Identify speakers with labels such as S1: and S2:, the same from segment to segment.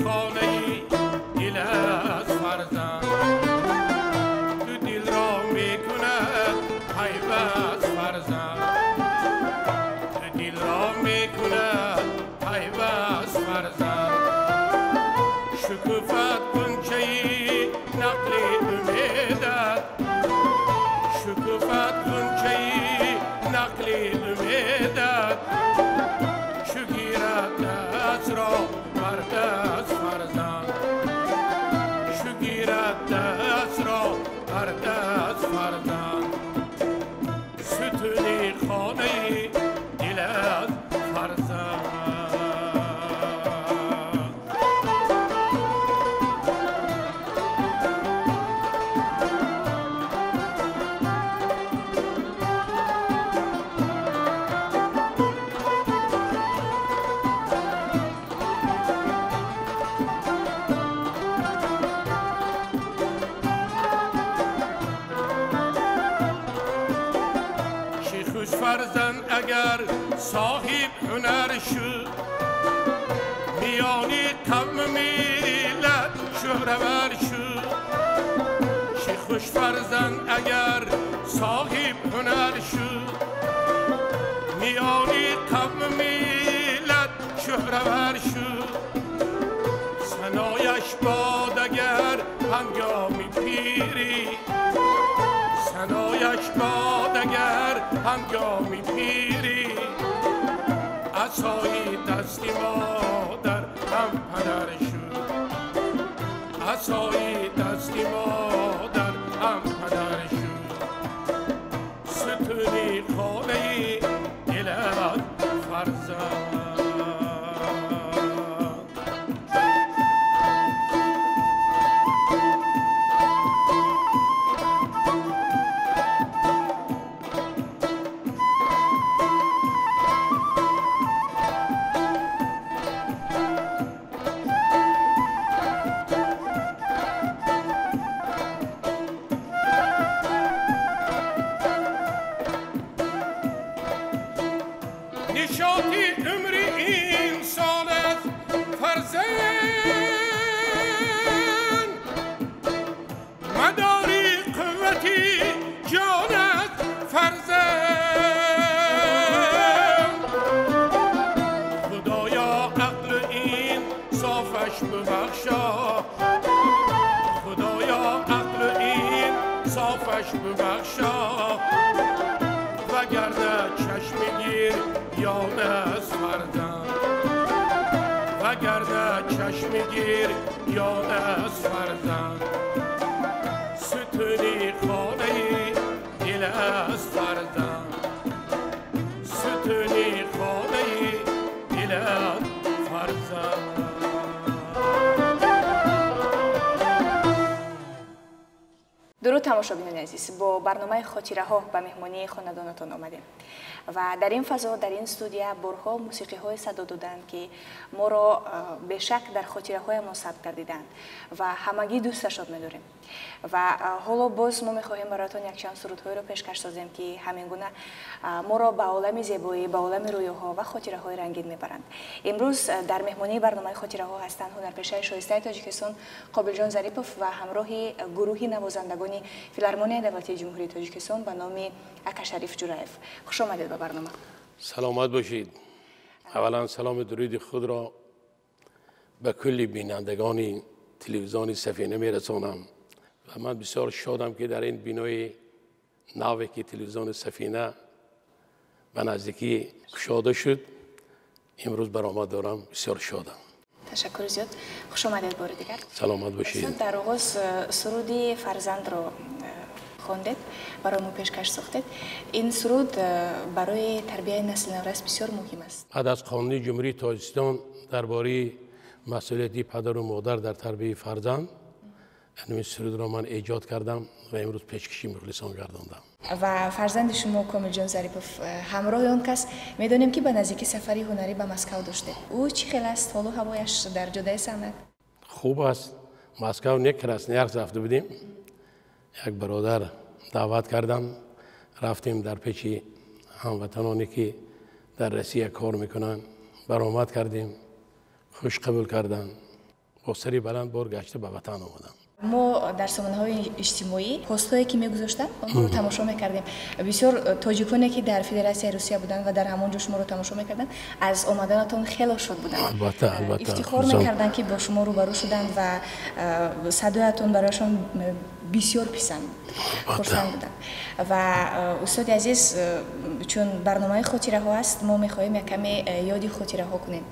S1: خانه دل از فرزند تو دل را میکند پیوست فرزند تو دل را میکند پیوست فرزند شکوفت گنچه نقل امیدت شکوفت گنچه نقل امیدت چو گیرد دست را بر دست فرزند چو گیرد دست را بر دست فرزند ستون خانه دل از فرزند فرزند اگر صاحب هنر شد میانی قوم ملت شهرور شد چه خوش فرزند اگر صاحب هنر شد میانی قوم ملت شهرور شد ثنایش باد اگر هنگام پیری ثنایش باد اگر هنگامی پیری عصای دستی مادر هم پدر شد عصای دستی مادر هم پدر شد ستونی خانه دل از فرزند نشاطی عمر انسان است فرزند مداری قوتی جان است فرزند خدایا عقل این صافش ببخشا خدایا عقل این صافش ببخشا وگرنه چشم گیر یاد از فرزند وگرنه چشم گیر یاد از فرزند ستونی خانه دل از فرزند ستونی خانه دل از فرزند
S2: درود تماشابینان عزیز، با برنامه خاطره ها به مهمانی خاندانتان آمدیم و در این فضا در این استودیو برها موسیقی های صدا دادند که ما را به شک در خاطره های ما ثبت کردیدند و همگی دوستشان می‌داریم و حالا باز ما می‌خواهیم براتون یک چند سرودهای را پیشکش سازیم که همین گونه ما را به عالم زیبایی به عالم رویاها و خاطره های رنگین میبرند. امروز در مهمانی برنامه خاطره ها هستند هنرپیشه شایسته تاجیکستان قابل جان ظریفوف و همراه گروهی نوازندگان فیلارمونی دولتی جمهوری تاجیکستان به نام اکا شریف جورایف. خوش آمدید به برنامه.
S1: سلامت باشید. اولا سلام درود خود را به کل بینندگان تلویزیون سفینه میرسانم و من بسیار شادم که در این بینای ناوی که تلویزیون سفینه به نزدیکی گشاده شد امروز برآمد دارم. بسیار شادم.
S2: تشکر زیاد. خوش آمدید بار دیگر.
S1: سلامت باشید.
S2: در آغاز سرودی فرزند را خواندید برای ما پیشکش ساختید. این سرود برای تربیت نسل نورس بسیار مهم است.
S1: بعد از قانون جمهوری تاجیکستان درباره مسئولیت پدر و مادر در تربیت فرزند این سرود را من ایجاد کردم و امروز پیشکشی مخلصان گرداندم.
S2: و فرزند شما کامل جان ظریفوف همراه آن کس میدانیم که به نزدیکی سفری هنری به مسکو داشته. او چی خیلی است؟ حال و هوایش در جدای سمت؟
S1: خوب است. مسکو یک رفته بودیم. یک برادر دعوت کردم رفتیم در پیش هموطنانی که در روسیه کار میکنن برآمد کردیم. خوش قبول کردن. با سری بلند برگشته به وطن آمدم.
S2: ما در سامانه‌های اجتماعی پست‌هایی که می‌گذاشتن اون رو تماشا می‌کردیم. بسیار تاجیکانی که در فدراسیون روسیه بودن و در همونجا شما رو تماشا می‌کردن از آمدنتون خیلی شاد بودن.
S1: البته
S2: افتخار می‌کردن که با شما روبرو شدند و صدایتون برایشان بسیار خرسند بودن. و استاد عزیز، چون برنامه خاطره ها است، ما می‌خواهیم یک کمی یادی خاطره ها کنیم.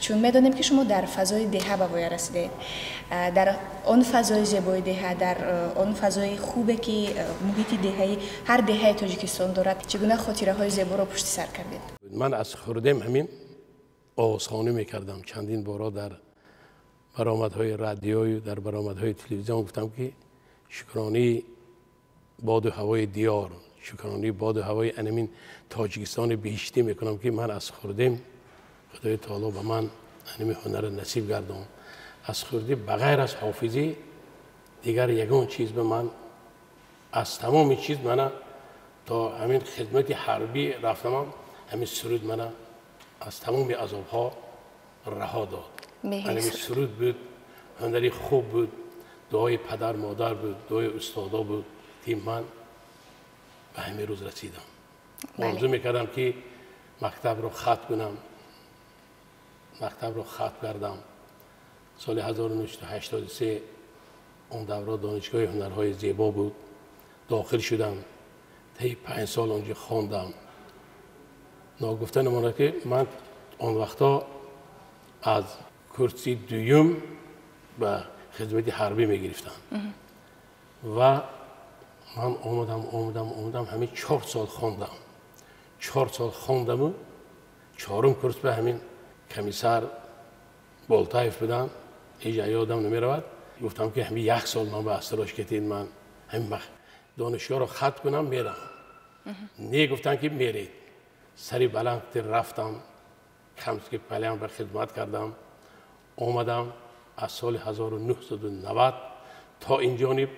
S2: چون می‌دانیم که شما در فضای دهه به وای رسیدید، در آن فضای زیبای دهه، در آن فضای خوبه که محیط دهه‌ای هر دهه تاجیکستان دارد، چگونه خاطره های زیبا را پشت سر کردید؟
S1: من از خردم همین آوازخوانی میکردم. چندین بارا در برآمدهای رادیویی، در برآمدهای تلویزیون گفتم که شکرانی باد و هوای دیار، شکرانی باد و هوای انمین تاجیکستان بهشتی میکنم که من از خردم خدای تعالی به من انمی هنر نصیب گردم. از خردی بغیر از حافظی دیگر یگان چیز به من از تمام چیز من تا همین خدمت حربی رفتم، همین سرود من از تمام عذاب ها رها داد. همین سرود بود، هنری خوب بود، دعای پدر مادر بود، دعای استادا بود که من به همین روز رسیدم. آرزو میکردم که مکتب رو ختم کنم، مکتب رو ختم کردم. سال 1983 اون دوره دانشگاه هنرهای زیبا بود، داخل شدم. طی 5 سال اونجا خواندم. ناگفته نمونه که من اون وقتا از کرسی دوم به خدمت حربی میگرفتم و من آمدم همین 4 سال خواندم. 4 سال خواندم و 4م کورس به همین کمیسر بالتایف بدم. هیچ یادم نمی رود. گفتم که همین 1 سال من به استراش کتین، من همین دانشگاه رو ختم کنم میرم. نه گفتن که میرید. سری بلند رفتم، کمسکی پلیم به خدمت کردم. آمدم از سال 1990 تا این جانب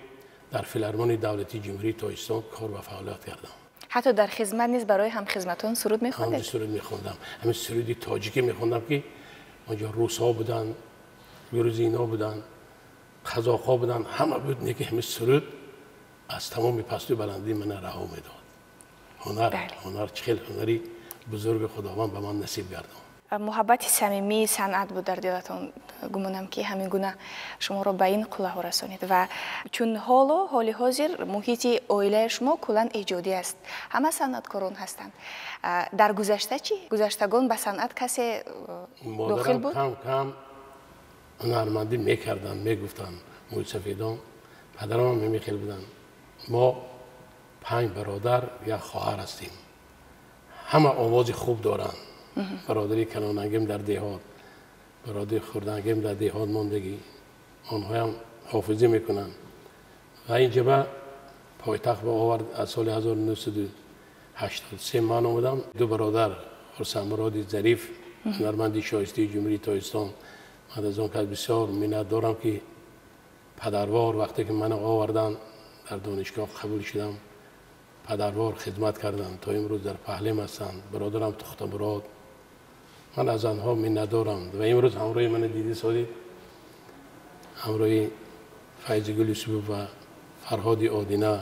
S1: در فیلارمونی دولتی جمهوری تاجیکستان کار و فعالیت کردم.
S2: حتی در خدمت نیز برای هم خدمتون سرود می‌خوندید؟
S1: سرود می‌خوندم. همین سرودی تاجیکی می‌خوندم که اونجا روس‌ها بودن، گروزین‌ها بودن، قزاق‌ها بودن، همه بود. نه که همین سرود از تمام پست و بلندی من رها می‌داد. هنر چخیل هنری بزرگ خداوند به من نصیب گرداند.
S2: محبت صمیمی صنعت بود در دلتون. گمانم که همین گونه شما رو به این قله رسانید و چون حال حاضر محیط عائله شما کلاً ایجادی است، همه صنعتکاران هستند. در گذشته چی؟ گذشتگان به صنعت کسی داخل بود؟
S1: کم هنرمندی میکردن، میگفتن موی سفیدان. پدرم هم میخیل بودن. ما 5 برادر یک خواهر هستیم. همه آواز خوب دارن. برادری کنانگیم در دهات، برادر خوردنگیم در دهات ماندگی، آنها هم حافظی میکنن. و اینجا به پایتخت به آورد از سال 1983 من آمدم. 2 برادر خرسند مراد ظریف، هنرمندی شایسته جمهوری تاجیکستان، من از اون کس بسیار منت دارم که پدروار وقتی که من آوردن در دانشگاه قبول شدم، پدروار خدمت کردن تا امروز در پهلم هستند. برادرم تخت مراد، من از آنها منت دارم. و امروز همراه من دیدی سادی، همراه فیض گل یوسف و فرهاد آدینه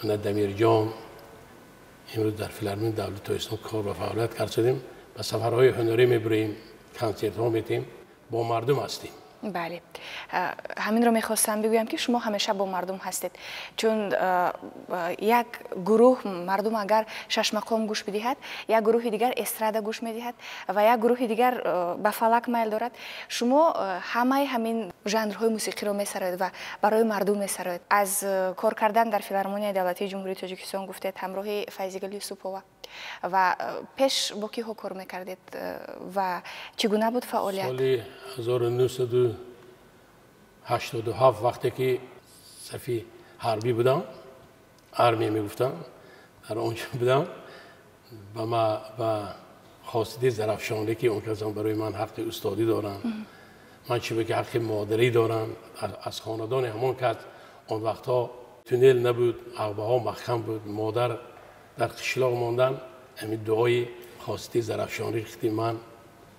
S1: و دمیر جان امروز در فیلارمون دولت تاجیکستان کار و فعالیت کردیم. به سفرهای هنری میبریم، کنسرت ها میتیم، با مردم هستیم.
S2: بله، همین رو میخواستم بگویم که شما همیشه با مردم هستید. چون یک گروه مردم اگر شش مقام گوش بدهد، یک گروه دیگر استرادا گوش میدهد و یک گروه دیگر به فلک میل دارد. شما همین ژانرهای موسیقی رو میسرایید و برای مردم میسرایید. از کار کردن در فیلارمونی دولتی جمهوری تاجیکستان گفتید همراه فیضگل یوسفووا و پیش با کی ها کار میکردید و چگونه بود فعالیت؟
S1: سال 1987 وقتی که صفی حربی بودم، آرمی میگفتم، در اونجا بودم و ما با خاصیت زرفشانی که اون کسان برای من حق استادی دارن، من چی که حق مادری دارن. از خاندان همون کس اون وقتا تونل نبود، عقبه ها محکم بود. مادر در قشلاق ماندن، همین دعای خاصیت زرفشانی ریختی من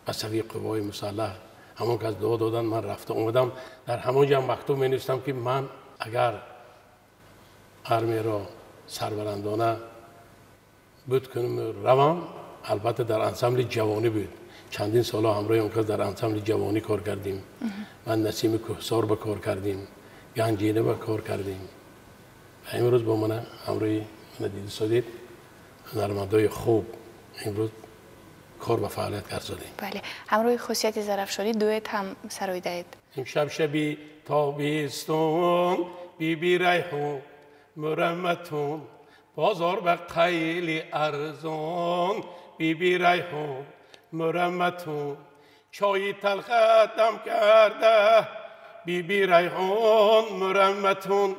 S1: به سوی قوای مسلح همون که از دعا دادن من رفته اومدم در همونجا مکتوب می نوشتم که من اگر ارمی را سربلندانه بود کنم روم، البته در انسمبل جوانی بود. چندین سال همراه اون که در انسمبل جوانی کار کردیم. من نسیم کوهسار به کار کردیم، گنجینه به کار کردیم. امروز با من همراه من دیدی سادید هنرمندای خوب امروز کار و فعالیت کردیم.
S2: بله، همراه خصوصیت ظرفشاری دویت هم سروی دهید.
S1: امشب شبی تابستون بی بی ریحون مرمتون بازار به خیلی ارزون بی بی ریحون مرمتون چای تلخدم کرده بی بی ریحون مرمتون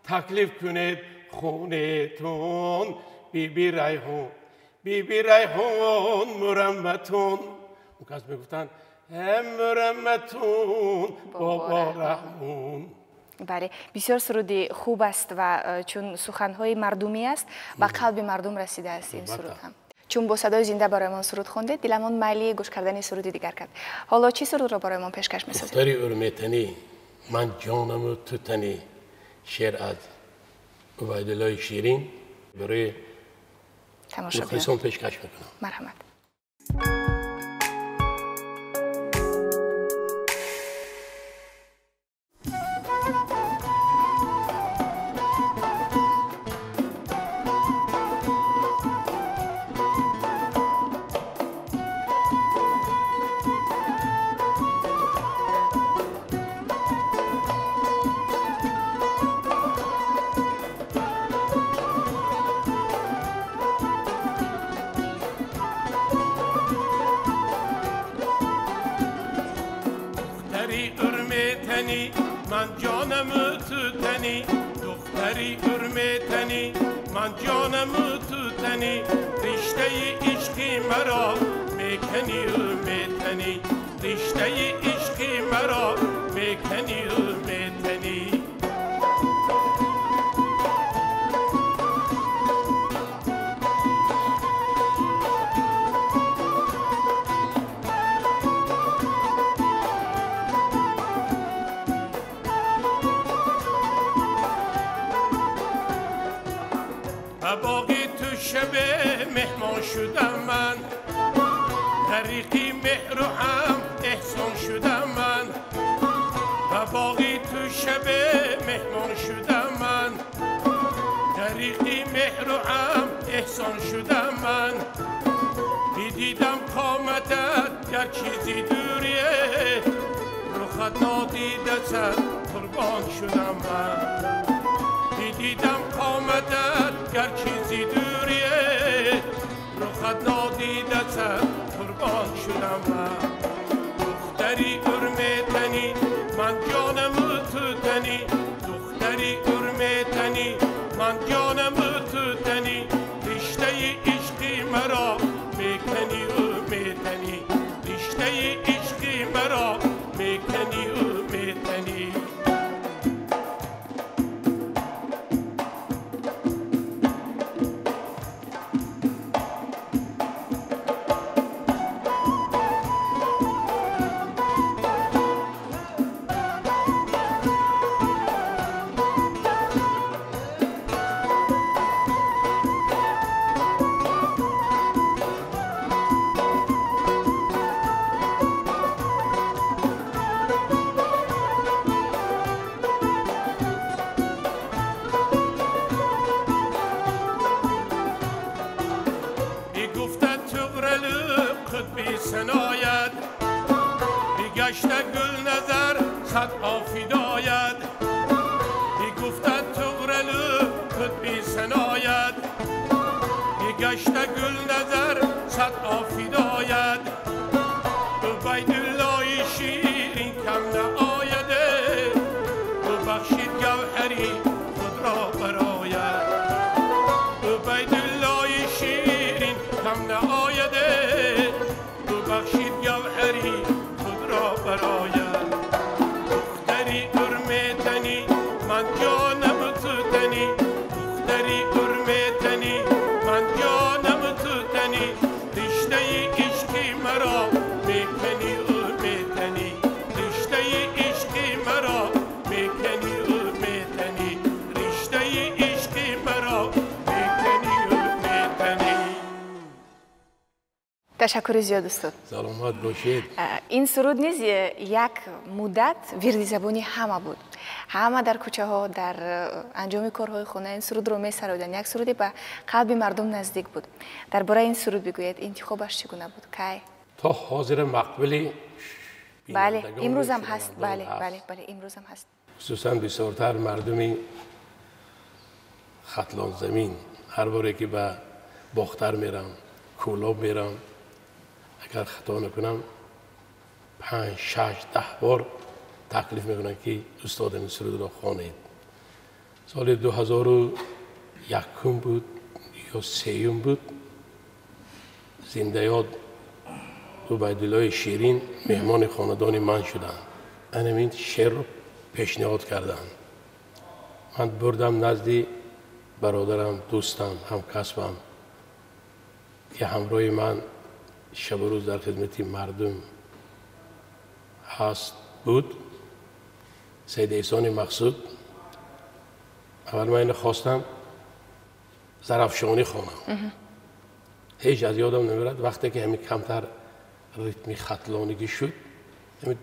S1: تکلیف کنید خونتون بی بی ریحون بی بی ریحون مرمتون. اون کس میگفتن مرمتون بابا رحمون.
S2: بله، بسیار سرودی خوب است و چون سخنهای مردمی است و قلب مردم رسیده است این سرود هم. چون با صدای زنده برایمان سرود خونده دلمان میل گوش کردن سرودی دیگر کرد. حالا چی سرود را برایمان پیشکش می‌سازید؟
S1: دختری ارمیتنی من جانم و تو تنی، شعر از عبیدالله شیرین برای مخلصان پیشکش میکنم.
S2: مرحمت.
S1: من جانم تو تنی دختری ارمیتنی من جانم تو تنی رشته عشقی مرا میکنی ارمیتنی رشته عشقی مرا میکنی ارمیتنی. باقی تو شب مهمان شدم من طریقی مهر و هم احسان شدم من و باقی تو شب مهمان شدم من طریقی مهر و هم احسان شدم من دیدم قامتت گر چیزی دوریه رخت نادیده سر قربان شدم من دیدم قامتت گر چیزی دوریه رخت نادیده سر قربان شدم من دختری ارمیتنی من جانم تو تنی دختری ارمیتنی من جانم تو تنی رشته عشقی مرا میکنی ارمیتنی رشته عشقی مرا میکنی ارمیتنی. سناید بیگشت گل نظر صد آفیداید بیگفتد تغرلو قطبی سناید بیگشت گل نظر صد آفیداید عبیدالله شیرین کم نآیده ببخشید گوهری خود را برآید عبیدالله شیرین کم نآیده بخشید گوهری خود را براید دختری ارمیتنی من جانم تو تنی دختری ارمیتنی من جانم تو تنی رشته عشقی مرا میکنی ارمیتنی
S2: تشکر زیاد استاد.
S1: سلامت باشید.
S2: این سرود نیز یک مدت ویردی زبانی همه بود. همه در کوچه ها در انجام کارهای خانه این سرود رو می‌سرودن. یک سرودی به قلب مردم نزدیک بود. درباره این سرود بگویید انتخابش چگونه بود؟ کی؟
S1: تا حاضر مقبلی.
S2: بله امروز هم هست. بله امروز هم هست.
S1: خصوصا بسیارتر مردمی خطلان زمین هر باره که به باختر میرم کولاب میرم اگر خطا نکنم 5 6 10 بار تکلیف میکنن که استاد این سرود را خوانید. سال 2001 بود یا 3 بود زنده یاد عبیدالله شیرین مهمان خاندان من شدن. این شعر رو پیشنهاد کردن. من بردم نزد برادرم دوستم همکسبم که همراه من شب و روز در خدمت مردم هست بود، سید احسان مقصود. اول من اینو خواستم ظرفشانی خوانم. هیچ از یادم نمیرد وقتی که همین کمتر ریتمی خطلانگی شد همین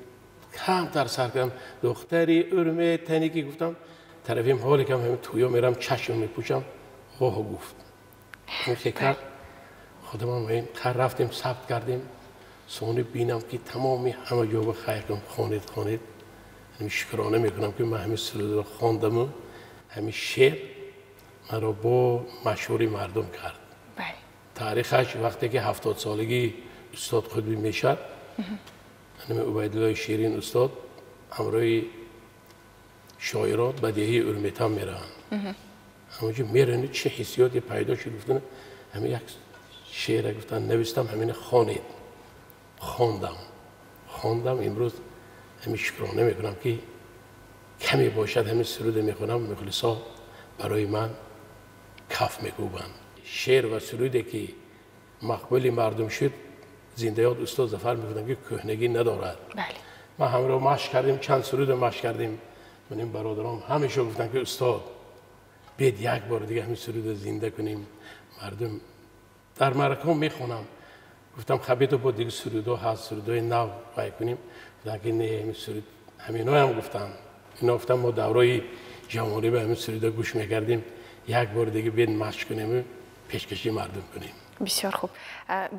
S1: کمتر سر کردم دختری ارمه تنی که گفتم طرفیم حالی که همین تویا میرم چشم میپوشم واه گفت همین که کرد خودم هم این خر رفتیم ثبت کردیم سونی بینم که تمامی همه جا به خیر کنم خوانید همین شکرانه میکنم که من همین سرود رو خواندم و همین شعر من رو با مشهوری مردم کرد. تاریخش وقتی که 70 سالگی استاد خودبی میشد همین عبیدالله شیرین استاد همراه شاعرات بدیهی ارمیتان میرن همونجا میرن چه حسیاتی پیدا شد گفتن همین یک شعر گفتن نوشتم همین خوانید خواندم امروز همین شکرانه میکنم که کمی باشد همین سرود میخونم مخلصا برای من کف میکوبن. شعر و سرودی که مقبول مردم شد زنده یاد استاد ظفر میگفتن که کهنگی ندارد. ما همراه مشق کردیم چند سرود مشق کردیم. من این برادرام همیشه گفتن که استاد بید یک بار دیگه همین سرود زنده کنیم مردم در مرکم میخونم. گفتم خبیتو با دیگه سرودها هست سرودهای نو وای کنیم گفتن که نه همین سرود همینا هم گفتن اینا گفتم ما دورای جوانی به همین سرودها گوش میکردیم یک بار دیگه بید مشق کنیم پیشکشی مردم کنیم.
S2: بسیار خوب.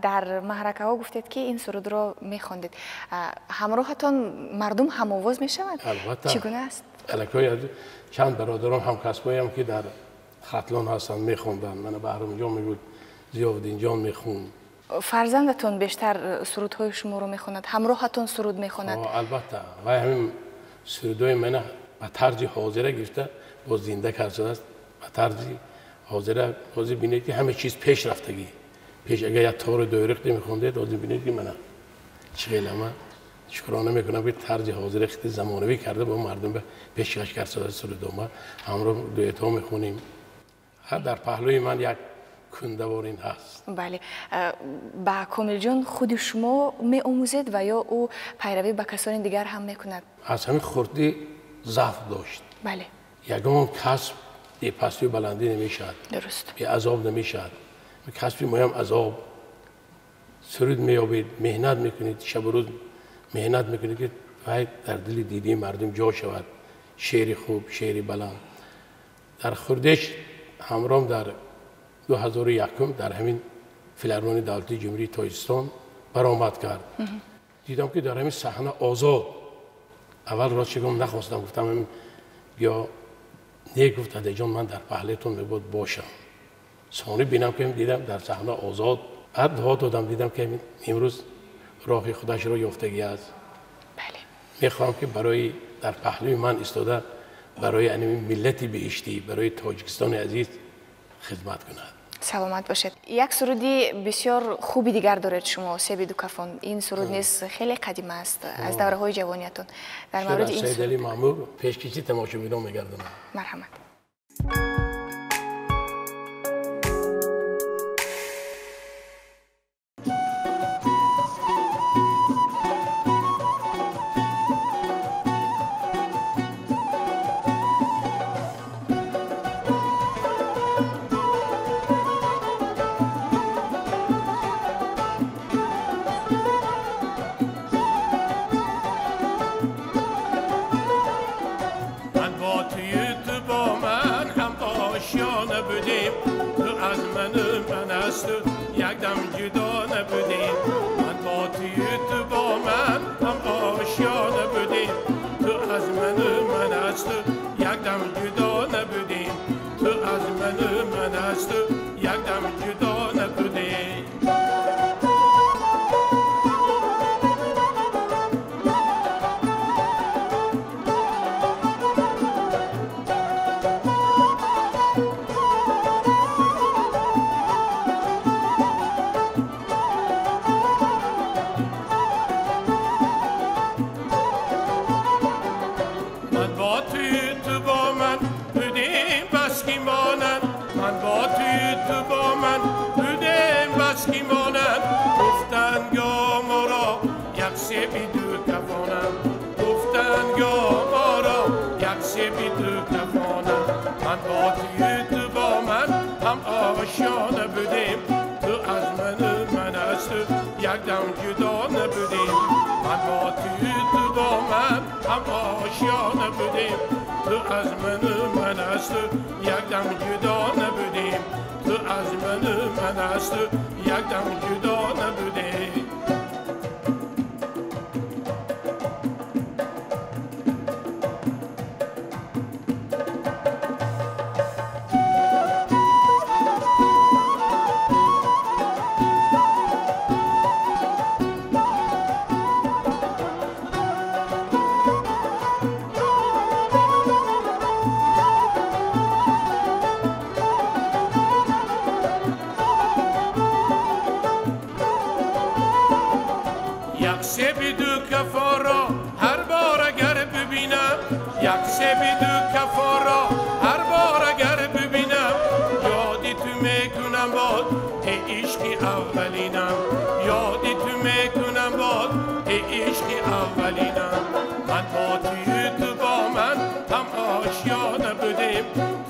S2: در محرکه ها گفتید که این سرود رو میخواندید همراهتان مردم هم آواز میشوند؟
S1: البته.
S2: چگونه است؟
S1: الکای چند برادران هم کسبایی هم که در خطلان هستن میخوندن. من بهرام جان میگود ضیاءالدین جان میخوند.
S2: فرزندتون بیشتر سرودهای شما رو میخواند همراهتون سرود میخواند؟
S1: البته و همین سرودهای من به طرز حاضره گرفته با زنده کرده است. به طرز حاضره بازی بینید که همه چیز پیش رفتگی پیش اگر یک تار دایرکتی میخونده بازی بینید که من چگلمه شکرانه میکنم که طرز حاضر خیلی زمانوی کرده با مردم به پیشکش کرده سرودوما همراه دویت ها میخونیم. در پهلوی من یک کندوارین هست.
S2: بله. با کامل جان خود شما می آموزید و یا او پیروی به کسان دیگر هم میکند؟
S1: از همین خردی ضعف داشت.
S2: بله.
S1: یگان کسب بی پستی و بلندی نمیشد.
S2: درست.
S1: بی عذاب نمیشد. کسبی مهم عذاب سرود میابید مهنت میکنید شب و روز مهنت میکنید که در دل دیدی مردم جا شود. شعری خوب شعری بلند در خردش همرام در 2001 در همین فیلارمونی دولتی جمهوری تاجیکستان برآمد کرد. دیدم که در همین صحنه آزاد اول راست شدم نخواستم گفتم بیا گفت علی جان من در پهلتون میبود باشم. ثانی بینم که دیدم در صحنه آزاد بعد دعا دادم دیدم که امروز راه خودش را یافتگی است.
S2: بله.
S1: میخوام که برای در پهلوی من ایستاده برای این ملت بهشتی برای تاجیکستان عزیز خدمت کند.
S2: سلامت باشید. یک سرودی بسیار خوبی دیگر دارد شما سیب دو کفان. این سرود نیز خیلی قدیم است از دوره های جوانیتون. در مورد این
S1: سید علی مامور پیشکشی تماشابینان میگردم.
S2: مرحمت.
S3: نبودیم تو از من است یک دم جدا نبودیم من با تو با من هم آشیانه بودیم تو از من است یک دم جدا نبودیم تو از من است یک دم جدا نبودیم آشیانه بودیم تو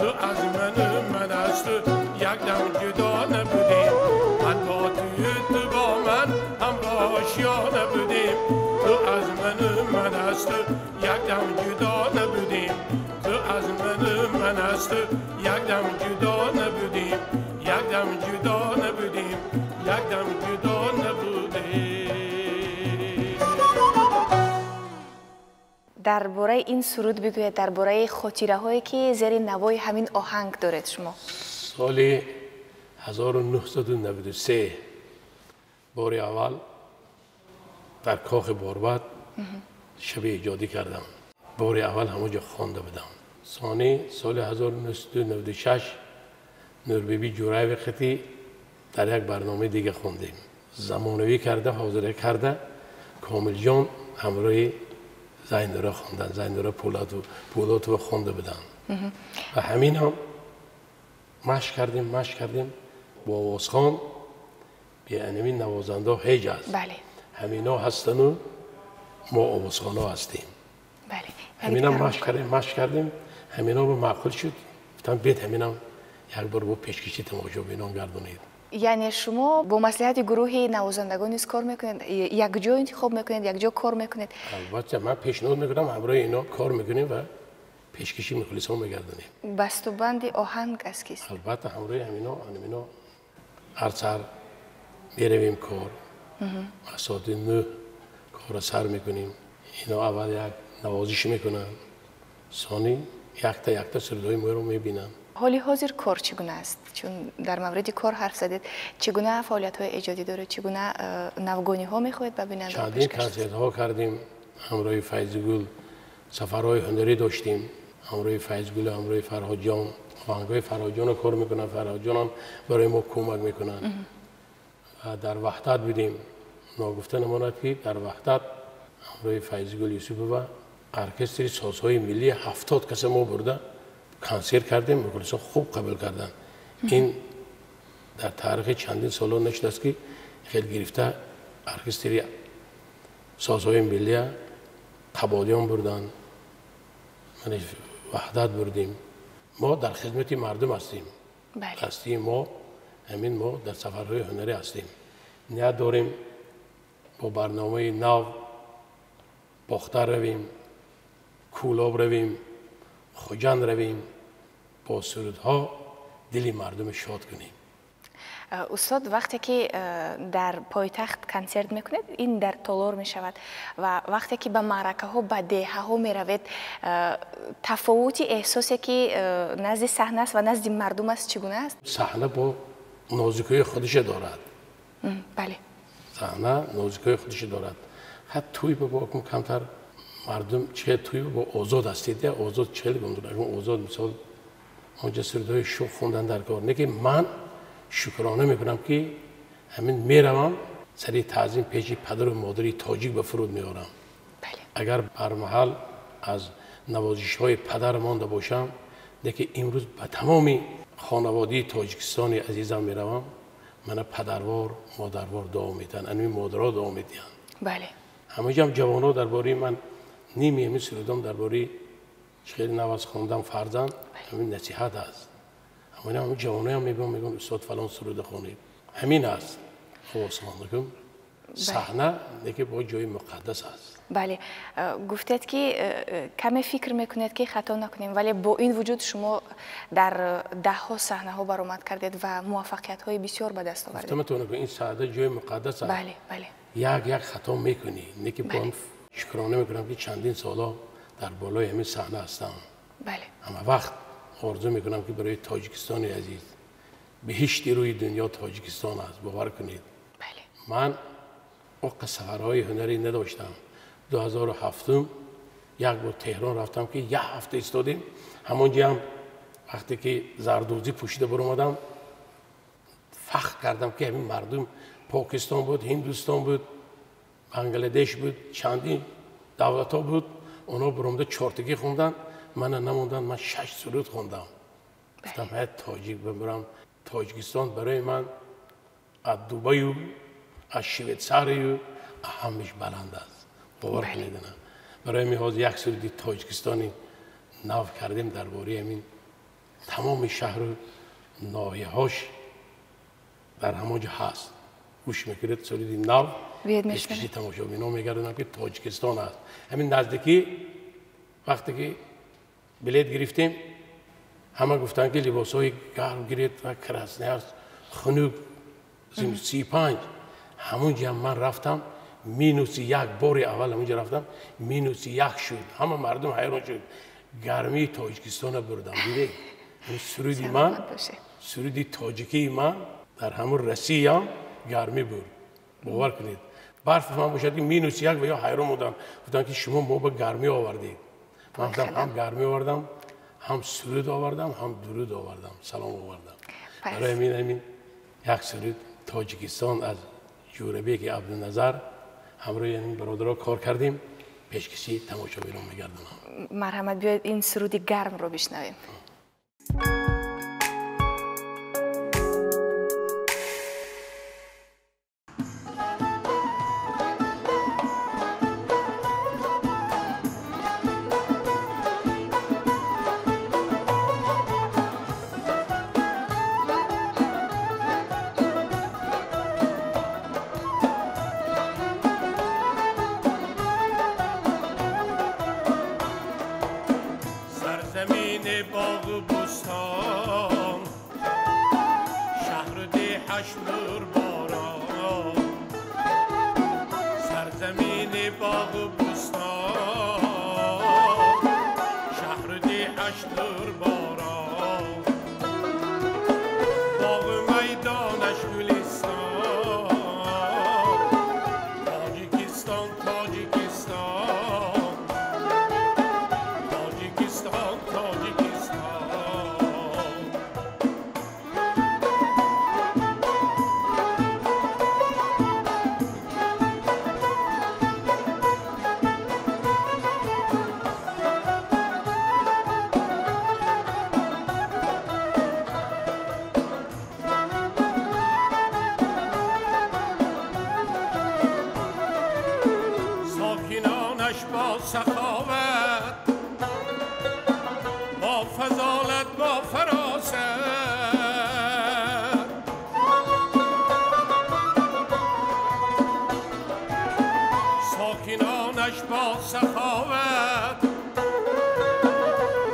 S3: از من است یک دم جدا نبودیم من با تو با من هم آشیانه بودیم تو از من است یک دم جدا نبودیم تو از من است یک دم جدا نبودیم
S2: درباره این سرود بگوید، درباره خاطره هایی که زیر نوای همین آهنگ دارید شما.
S1: سال 1993 بار اول در کاخ باربد شب ایجادی کردم. بار اول همونجا خوانده بودم. ثانی سال 1996 نوربیبی جورای خطی در یک برنامه دیگه خوندیم. زمانوی کرده، حاضره کرده، کامل جان همراه زیندره خوندن، زیندره پولاد رو خونده بدن و همین هم مشق کردیم با آوازخوان بیا انمی نوازنده هیچ است.
S2: بله.
S1: همین ها هستن و ما آوازخوان ها هستیم.
S2: بله.
S1: همین هم مشق کردیم همین ها به معقول شد. گفتم بیت همین هم یک بار با پیشکشی تماشا بینان گردونید.
S2: یعنی شما با مصلحت گروه نوازندگان نیز کار میکنید؟ یک جا انتخاب میکنید، یک جا کار میکنید؟
S1: البته من پیشنهاد میکنم همراه اینا کار میکنیم و پیشکشی مخلصان میگردونیم.
S2: بسته‌بندی آهنگ از کیست؟
S1: البته همراه همینا هر سر میرویم کار. ساعت 9 کار سر میکنیم. اینا اول یک نوازش میکنن. ثانی یک تا سردهای ما رو میبینن.
S2: حالی حاضر کار چگونه است؟ چون در مورد کار حرف زدید، چگونه فعالیت‌های ایجادی داره؟ چگونه نوگانی-ها می‌خواهید ببینید؟
S1: چندین کنسرت‌ها کردیم، همراه فیض‌گل سفرهای هنری داشتیم، همراه فیض‌گل، همراه فرهاد جان، آهنگای فرهاد جان رو کار میکنن، فرهاد جان هم برای ما کمک میکنن. و در وحدت بودیم، ناگفته نماند که در وحدت همراه فیض‌گل یوسف و ارکستر سازهای ملی 70 کس ما برده کنسرت کردیم، مخلصان خوب قبول کردن. این در تاریخ چندین سال نشده است که خیلی گرفته ارکستر سازهای ملی قبالیان بردن، من وحدت بردیم. ما در خدمت مردم هستیم. هستیم ما در سفرهای هنری هستیم. نیت داریم با برنامه نو باختر رویم، کولاب رویم، خوجند رویم، با سرودها دل مردم شاد کنیم.
S2: استاد وقتی که در پایتخت کنسرت میکنید این در تالار میشود و وقتی که به معرکه ها به دهه ها میروید تفاوتی احساسی که نزد صحنه است و نزد مردم است چگونه است؟
S1: صحنه با نازکی خودش دارد.
S2: بله.
S1: صحنه نازکی خودش دارد. حتی توی با کمتر مردم چه توی با آزاد هستید یا آزاد چهل گندون اگر آزاد مثال آنجا سردای شو خوندن در کار نه که من شکرانه میکنم که همین میروم سری تعظیم پیش پدر و مادری تاجیک به فرود میارم.
S2: بله.
S1: اگر برمحل از نوازش های پدر مانده باشم نه که امروز به تمامی خانواده تاجیکستانی عزیزم میروم من پدروار مادروار دعا میدن انوی مادرها دعا میدن.
S2: بله.
S1: همه جام جوانها درباره من نیمی همین سرودم درباره خیلی نواز خواندم فرزند همین نصیحت است. همین جوانها هم میگن استاد فلان سرود خوانید همین است. خواست خواندم صحنه دیگه با جای مقدس است.
S2: بله گفتید که کمی فکر میکنید که خطا نکنیم ولی با این وجود شما در ده ها صحنه ها برآمد کردید و موفقیت های بسیار به دست آوردید.
S1: گفتم که این صحنه جای مقدس است.
S2: بله بله.
S1: یک خطا میکنی نه که با شکرانه میکنم که چندین سالا در بالای همین صحنه هستم.
S2: بله.
S1: اما وقت آرزو میکنم که برای تاجیکستان عزیز بهشت روی دنیا تاجیکستان است باور کنید.
S2: بله.
S1: من وقت سفرهای هنری نداشتم. 2007 یک بار تهران رفتم که یک هفته ایستادیم همونجا هم وقتی که زردوزی پوشیده برآمدم فخر کردم که همین مردم پاکستان بود هندوستان بود بنگلادش بود چندین دولت ها بود اونا برآمده چارتگی خوندن من نموندن من 6 سرود خوندم. گفتم باید تاجیک ببرم تاجیکستان برای من از دوبای و از شویتزاری و همش بلند است باور کنید. برای میخواست یک سرودی تاجیکستانی نو کردیم درباره همین تمام شهر و ناحیه‌هاش در همونجا هست گوش میکنید سرودی نو پیشکشی تماشابینا میگردن که تاجیکستان است. همین نزدیکی وقتی که بلیت گرفتیم همه گفتن که لباسای گرم گرفت و کرسنه است خنوک 35 همونجا من رفتم مینوس یک بار اول همونجا رفتم مینوس یک شد همه مردم حیران شد گرمی تاجیکستان بردم دیده سرودی من سرودی تاجیکی من در همون رسی هم گرمی بود باور کنید برف من باشد مینوس یک و یا حیران بودن گفتن که شما ما به گرمی آوردید من هم گرمی آوردم هم سرود آوردم هم درود آوردم سلام آوردم. برای همین یک سرود تاجیکستان از جوربیک عبدالنظر همراه این برادرها کار کردیم پیشکشی تماشابینان میگردونم.
S2: مرحمت بیاید این سرودی گرم رو بشنویم.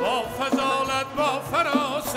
S3: با فضالت با فراست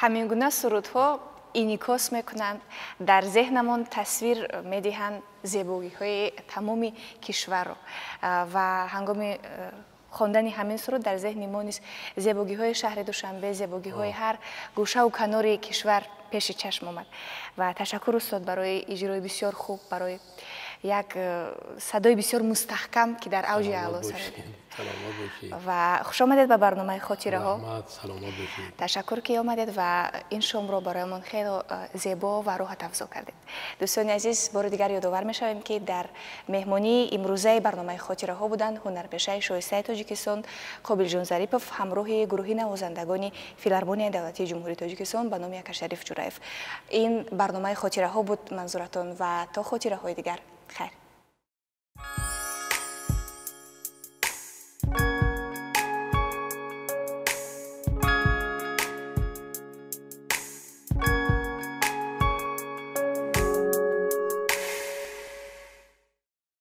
S2: ҳамин гуна сурудҳо инъикос мекунанд, дар зеҳнамон тасвир медиҳанд зебогиҳои тамоми кишварро ва ҳангоми хондани ҳамин суруд дар зеҳни мо низ зебогиҳои шаҳри Душанбе, зебогиҳои ҳар гӯшаву канори кишвар пеши чашм омад. Ва ташаккур устод барои иҷрои бисёр хуб, барои як садои бисёр мустаҳкам ки дар авҷи аъло сар ва хуш омадед ба барномаи хотираҳо. Ташаккур ки омадед ва ин шомро бароямон хело зебо ва роҳатафзо кардед. Дӯстони азиз, бори дигар ёдовар мешавем ки дар меҳмонии имрӯзаи барномаи хотираҳо буданд ҳунарпешаи шоистаи Тоҷикистон Қобилҷон Зарипов ҳамроҳи гурӯҳи навозандагони Филармонияи Давлатии Ҷумҳурии Тоҷикистон ба номи Акашариф Ҷураев. Ин барномаи хотираҳо буд манзуратон ва то хотираҳои дигар хайр.